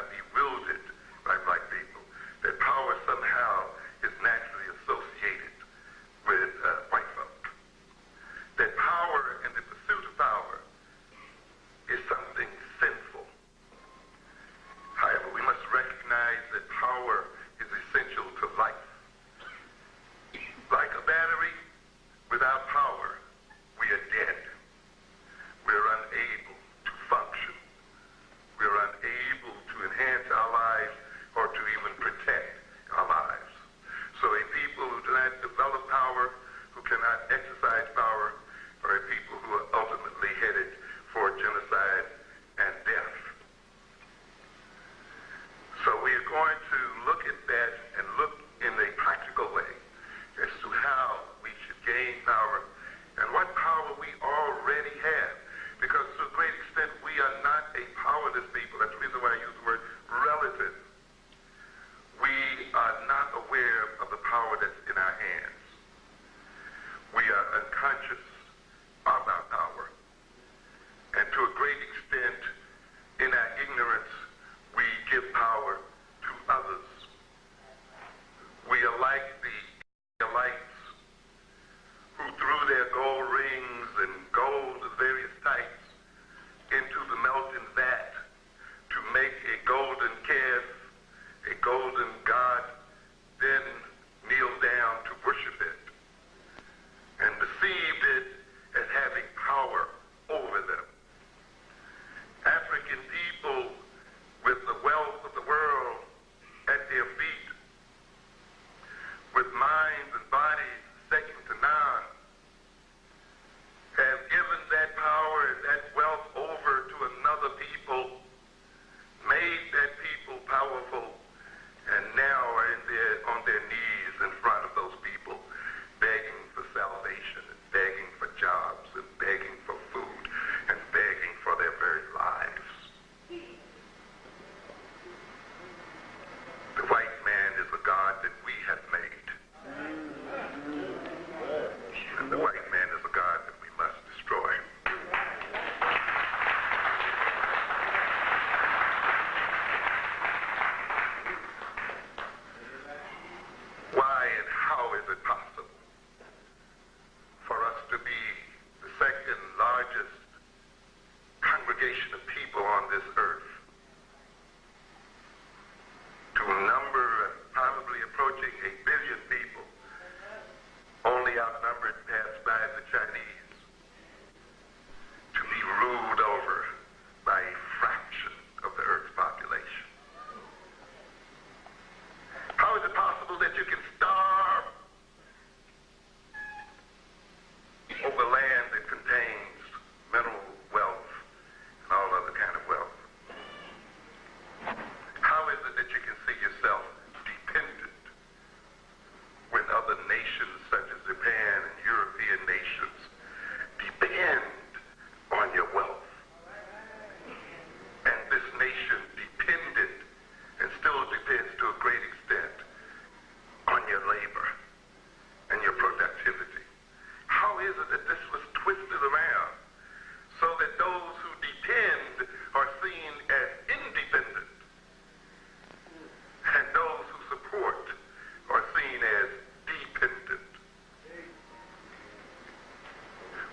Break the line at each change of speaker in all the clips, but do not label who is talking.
not be wielded by black people, that power somehow is naturally associated with white folk. That power and the pursuit of power is something sinful. However, we must recognize that power is essential to life. Like a battery, without power, we are dead. We're unable to function. We're unable to enhance our lives or to even protect our lives. So a people who do not develop power, who cannot exercise power, are a people who are ultimately headed for genocide and death. So we are going to look at that and look in a practical way as to how we should gain power and what power we already have. Because to a great extent, we are not a powerless people. That's the reason why I use the word relative. We are not aware of the power that's in our hands. We are unconscious of our power. And to a great extent, in our ignorance, we give power to others. We are like the Israelites who threw their gold rings and gold of various types into the melting vat to make a golden calf, a golden god, then kneel down to worship it, and perceived it as having power over them. African people with the wealth of the world at their feet, with minds and bodies second to none, have given that power and that wealth over to another people, made that people powerful, and now are on their knees in front of those people, begging for salvation and begging for jobs and begging for food and begging for their very lives. The white man is a god that we have made. And the white man is a god that we must destroy. Why and how is it possible for us to be the second largest congregation of people on this earth, to number probably approaching 8 billion people, only outnumbered perhaps by the Chinese, to be ruled over by a fraction of the earth's population? How is it possible that you can starve over land that contains mineral wealth and all other kind of wealth? How is it that you can see yourself dependent when other nations such as Japan and European nations depend on your wealth? And this nation depended and still depends to a great extent on your labor and your productivity. How is it that this was twisted around so that those who depend are seen as independent and those who support are seen as dependent?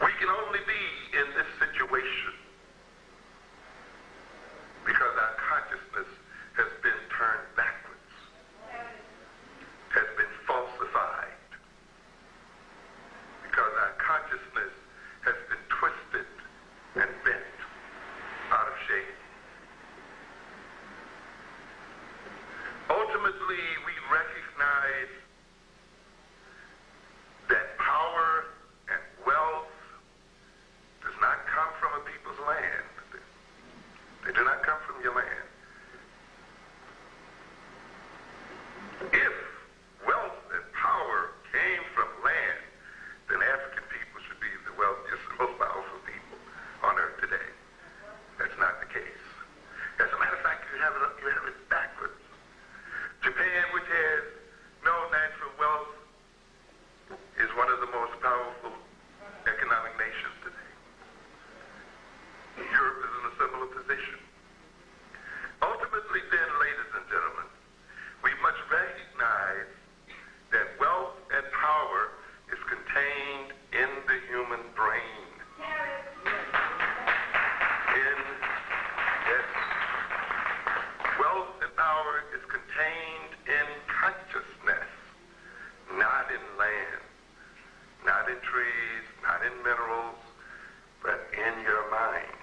We can only be in this situation because our consciousness has been turned backwards, has been falsified, because our consciousness has been twisted and bent out of shape. Ultimately, we recognize that power and wealth does not come from a people's land. They do not come from your land. If wealth and power came from land, then African people should be the wealthiest and most powerful people on earth today. That's not the case. power is contained in consciousness, not in land, not in trees, not in minerals, but in your mind.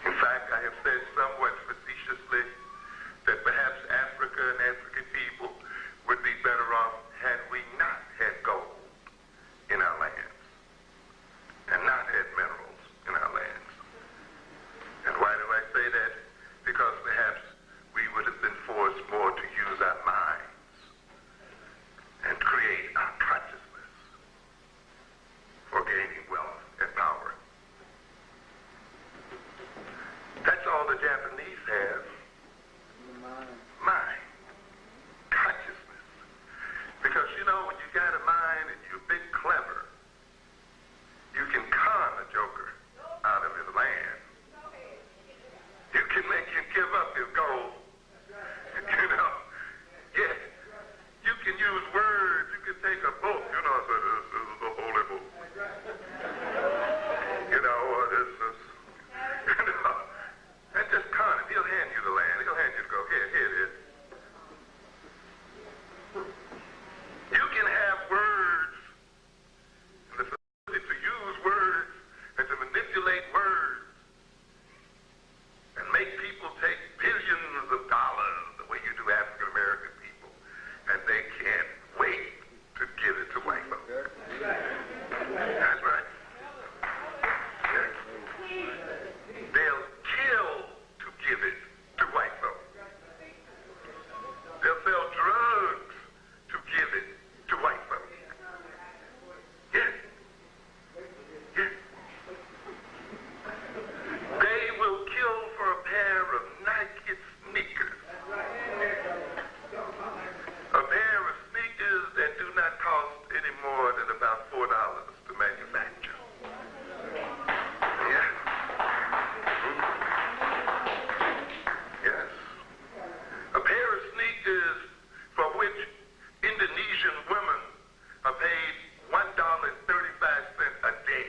In fact, I have said somewhat facetiously that perhaps Africa and African people would be better off had we not had gold in our lands and not had minerals in our lands. And why do I say that? Because perhaps we would have been forced more to use our minds and create our consciousness for gaining wealth and power. That's all the Japanese have. Mind. Consciousness. Because, you know, when you got a mind and you're a bit clever, you can con a joker out of his land. You can make him give up his gold. You know, yeah. You can use words. You can take a book. You know, say, this is the holy book. You know, or this is, you know, and just con him. He'll hand you the land. He'll hand you the gold. Here it is. You can have words, and the ability to use words and to manipulate words and make people take billions of dollars the way you do African American people, and they can't wait to give it to white folks. That's right. Yes. They'll kill to give it to white folks. They'll sell drugs to give it to white folks. Yes. Yes. They will kill for a pair of Nike sneakers. A pair of sneakers that do not cost any more than about $4 to manufacture. Yes. Yes. A pair of sneakers for which Indonesian women are paid $1.35 a day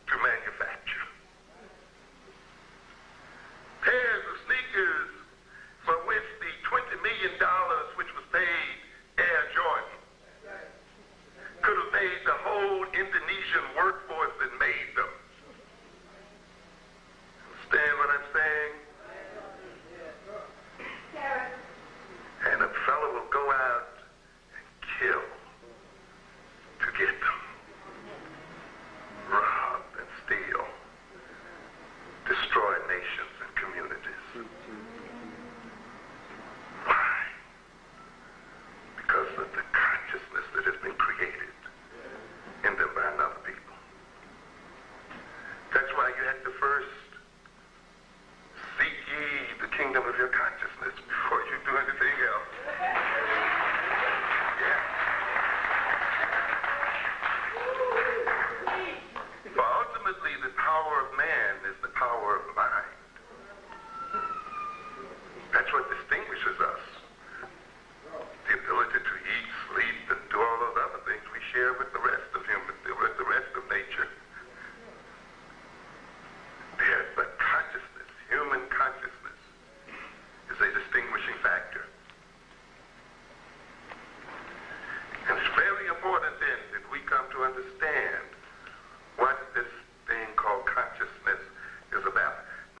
to manufacture. Pairs of sneakers for which the $20 million which was paid Air Jordan could have paid the whole Indonesian workforce that made them. Understand what I'm saying? And a fellow will go out and kill to get them. Rob and steal. Destroy nations and communities. Why? Because of the consciousness that has been created in them by another people. That's why you have to first seek ye the kingdom of your consciousness before you do anything else. Yeah. For ultimately, the power of man is the power of mind. That's what distinguishes us. The ability to eat, sleep, and do all those other things we share with the rest of with the rest of nature. But consciousness, human consciousness, is a distinguishing factor. And it's very important then that we come to understand